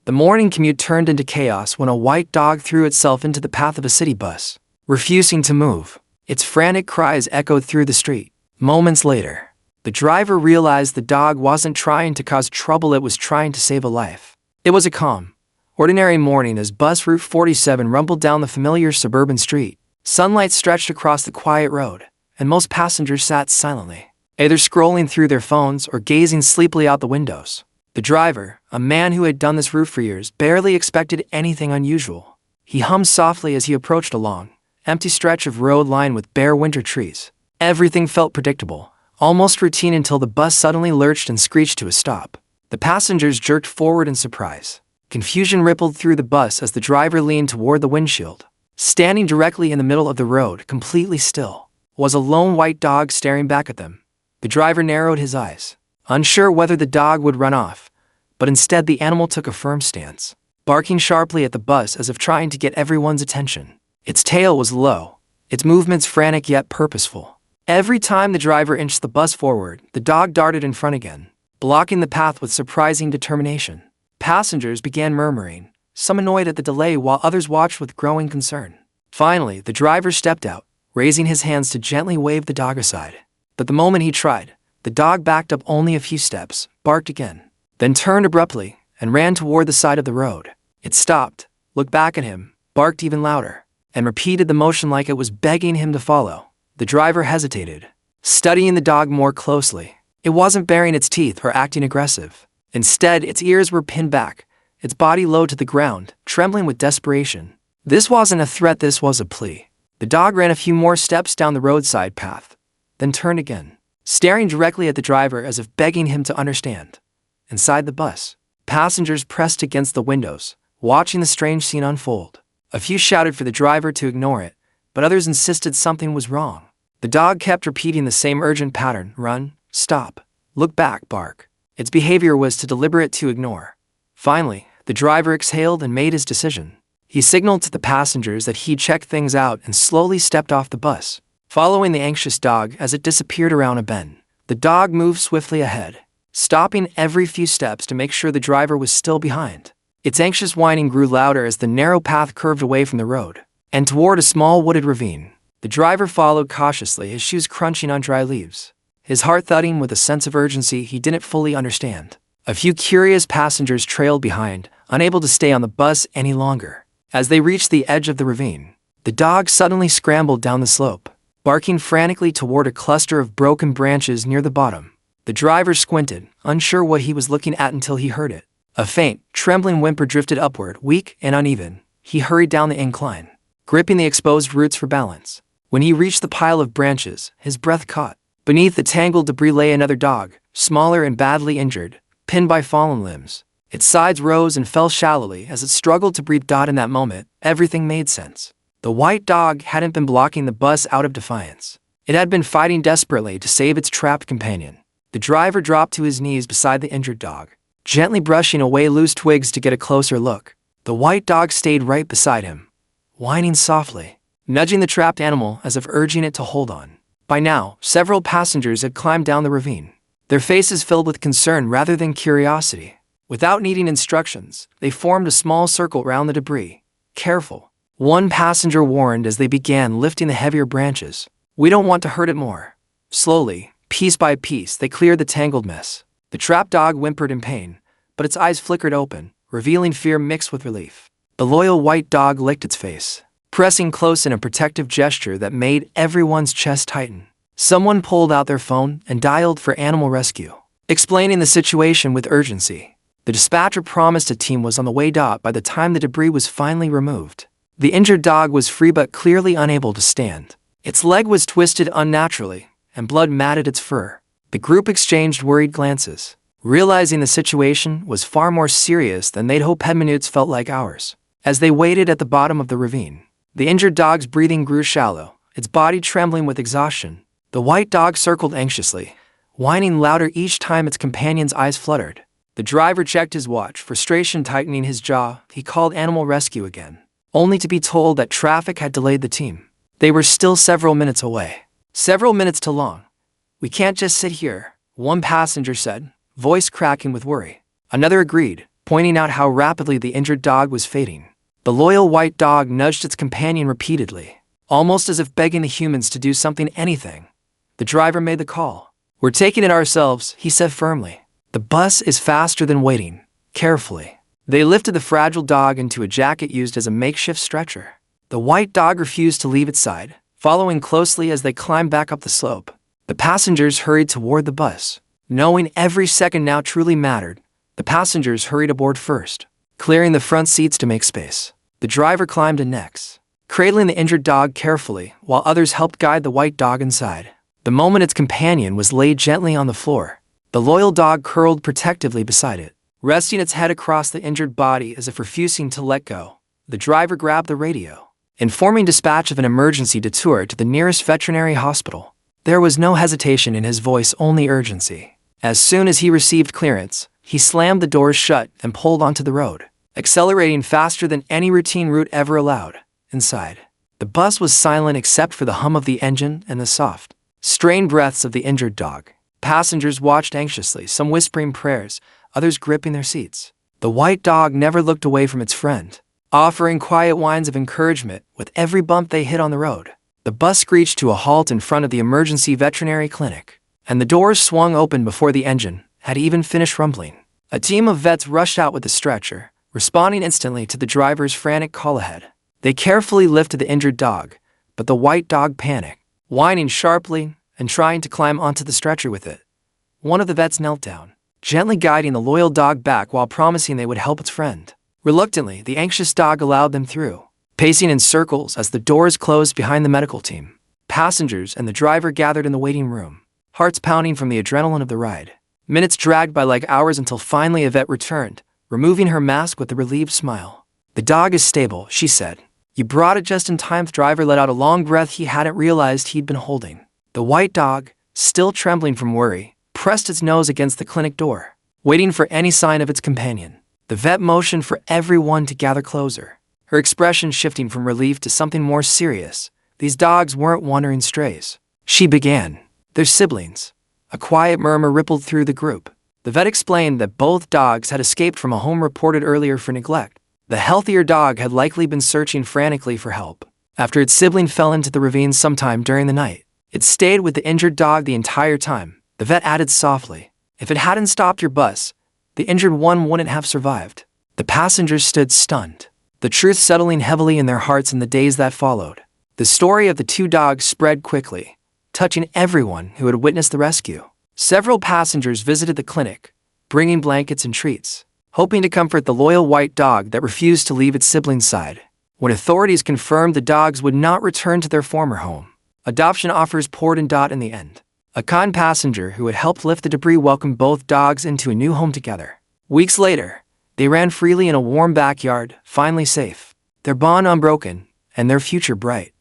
The morning commute turned into chaos when a white dog threw itself into the path of a city bus, refusing to move. Its frantic cries echoed through the street. Moments later, the driver realized the dog wasn't trying to cause trouble, it was trying to save a life. It was a calm, ordinary morning as bus Route 47 rumbled down the familiar suburban street. Sunlight stretched across the quiet road, and most passengers sat silently, either scrolling through their phones or gazing sleepily out the windows. The driver, a man who had done this route for years, barely expected anything unusual. He hummed softly as he approached a long, empty stretch of road lined with bare winter trees. Everything felt predictable, almost routine until the bus suddenly lurched and screeched to a stop. The passengers jerked forward in surprise. Confusion rippled through the bus as the driver leaned toward the windshield. Standing directly in the middle of the road, completely still, was a lone white dog staring back at them. The driver narrowed his eyes, unsure whether the dog would run off, but instead the animal took a firm stance, barking sharply at the bus as if trying to get everyone's attention. Its tail was low, its movements frantic yet purposeful. Every time the driver inched the bus forward, the dog darted in front again, blocking the path with surprising determination. Passengers began murmuring, some annoyed at the delay while others watched with growing concern. Finally, the driver stepped out, raising his hands to gently wave the dog aside. But the moment he tried, the dog backed up only a few steps, barked again, then turned abruptly and ran toward the side of the road. It stopped, looked back at him, barked even louder, and repeated the motion like it was begging him to follow. The driver hesitated, studying the dog more closely. It wasn't baring its teeth or acting aggressive. Instead, its ears were pinned back, its body low to the ground, trembling with desperation. This wasn't a threat, this was a plea. The dog ran a few more steps down the roadside path, then turned again, staring directly at the driver as if begging him to understand. Inside the bus, passengers pressed against the windows, watching the strange scene unfold. A few shouted for the driver to ignore it, but others insisted something was wrong. The dog kept repeating the same urgent pattern: run, stop, look back, bark. Its behavior was too deliberate to ignore. Finally, the driver exhaled and made his decision. He signaled to the passengers that he'd check things out and slowly stepped off the bus, following the anxious dog as it disappeared around a bend. The dog moved swiftly ahead, stopping every few steps to make sure the driver was still behind. Its anxious whining grew louder as the narrow path curved away from the road and toward a small wooded ravine. The driver followed cautiously, his shoes crunching on dry leaves, his heart thudding with a sense of urgency he didn't fully understand. A few curious passengers trailed behind, unable to stay on the bus any longer. As they reached the edge of the ravine, the dog suddenly scrambled down the slope, barking frantically toward a cluster of broken branches near the bottom. The driver squinted, unsure what he was looking at until he heard it. A faint, trembling whimper drifted upward, weak and uneven. He hurried down the incline, gripping the exposed roots for balance. When he reached the pile of branches, his breath caught. Beneath the tangled debris lay another dog, smaller and badly injured, pinned by fallen limbs. Its sides rose and fell shallowly as it struggled to breathe. In that moment, everything made sense. The white dog hadn't been blocking the bus out of defiance. It had been fighting desperately to save its trapped companion. The driver dropped to his knees beside the injured dog, gently brushing away loose twigs to get a closer look. The white dog stayed right beside him, whining softly, nudging the trapped animal as if urging it to hold on. By now, several passengers had climbed down the ravine, their faces filled with concern rather than curiosity. Without needing instructions, they formed a small circle round the debris. Careful, one passenger warned as they began lifting the heavier branches. We don't want to hurt it more. Slowly, piece by piece, they cleared the tangled mess. The trapped dog whimpered in pain, but its eyes flickered open, revealing fear mixed with relief. The loyal white dog licked its face, pressing close in a protective gesture that made everyone's chest tighten. Someone pulled out their phone and dialed for animal rescue, explaining the situation with urgency. The dispatcher promised a team was on the way. By the time the debris was finally removed, the injured dog was free but clearly unable to stand. Its leg was twisted unnaturally, and blood matted its fur. The group exchanged worried glances, realizing the situation was far more serious than they'd hoped. Minutes felt like hours. As they waited at the bottom of the ravine, the injured dog's breathing grew shallow, its body trembling with exhaustion. The white dog circled anxiously, whining louder each time its companion's eyes fluttered. The driver checked his watch, frustration tightening his jaw. He called animal rescue again, only to be told that traffic had delayed the team. They were still several minutes away. Several minutes too long. We can't just sit here, one passenger said, voice cracking with worry. Another agreed, pointing out how rapidly the injured dog was fading. The loyal white dog nudged its companion repeatedly, almost as if begging the humans to do something, anything. The driver made the call. "We're taking it ourselves," he said firmly. "The bus is faster than waiting." Carefully, they lifted the fragile dog into a jacket used as a makeshift stretcher. The white dog refused to leave its side, following closely as they climbed back up the slope. The passengers hurried toward the bus. Knowing every second now truly mattered, the passengers hurried aboard first, clearing the front seats to make space. The driver climbed in next, cradling the injured dog carefully while others helped guide the white dog inside. The moment its companion was laid gently on the floor, the loyal dog curled protectively beside it, resting its head across the injured body as if refusing to let go. The driver grabbed the radio, informing dispatch of an emergency detour to the nearest veterinary hospital. There was no hesitation in his voice, only urgency. As soon as he received clearance, he slammed the doors shut and pulled onto the road, accelerating faster than any routine route ever allowed. Inside, the bus was silent except for the hum of the engine and the soft, strained breaths of the injured dog. Passengers watched anxiously, some whispering prayers, others gripping their seats. The white dog never looked away from its friend, offering quiet whines of encouragement with every bump they hit on the road. The bus screeched to a halt in front of the emergency veterinary clinic, and the doors swung open before the engine had even finished rumbling. A team of vets rushed out with the stretcher, responding instantly to the driver's frantic call ahead. They carefully lifted the injured dog, but the white dog panicked, whining sharply and trying to climb onto the stretcher with it. One of the vets knelt down, gently guiding the loyal dog back while promising they would help its friend. Reluctantly, the anxious dog allowed them through, pacing in circles as the doors closed behind the medical team. Passengers and the driver gathered in the waiting room, hearts pounding from the adrenaline of the ride. Minutes dragged by like hours until finally a vet returned, removing her mask with a relieved smile. "The dog is stable," she said. "You brought it just in time." The driver let out a long breath he hadn't realized he'd been holding. The white dog, still trembling from worry, pressed its nose against the clinic door, waiting for any sign of its companion. The vet motioned for everyone to gather closer, her expression shifting from relief to something more serious. These dogs weren't wandering strays. She began. "They're siblings." A quiet murmur rippled through the group. The vet explained that both dogs had escaped from a home reported earlier for neglect. The healthier dog had likely been searching frantically for help after its sibling fell into the ravine sometime during the night. It stayed with the injured dog the entire time. The vet added softly, "If it hadn't stopped your bus, the injured one wouldn't have survived." The passengers stood stunned, the truth settling heavily in their hearts in the days that followed. The story of the two dogs spread quickly, touching everyone who had witnessed the rescue. Several passengers visited the clinic, bringing blankets and treats, hoping to comfort the loyal white dog that refused to leave its sibling's side. When authorities confirmed the dogs would not return to their former home, adoption offers poured in. In the end, a kind passenger who had helped lift the debris welcomed both dogs into a new home together. Weeks later, they ran freely in a warm backyard, finally safe, their bond unbroken and their future bright.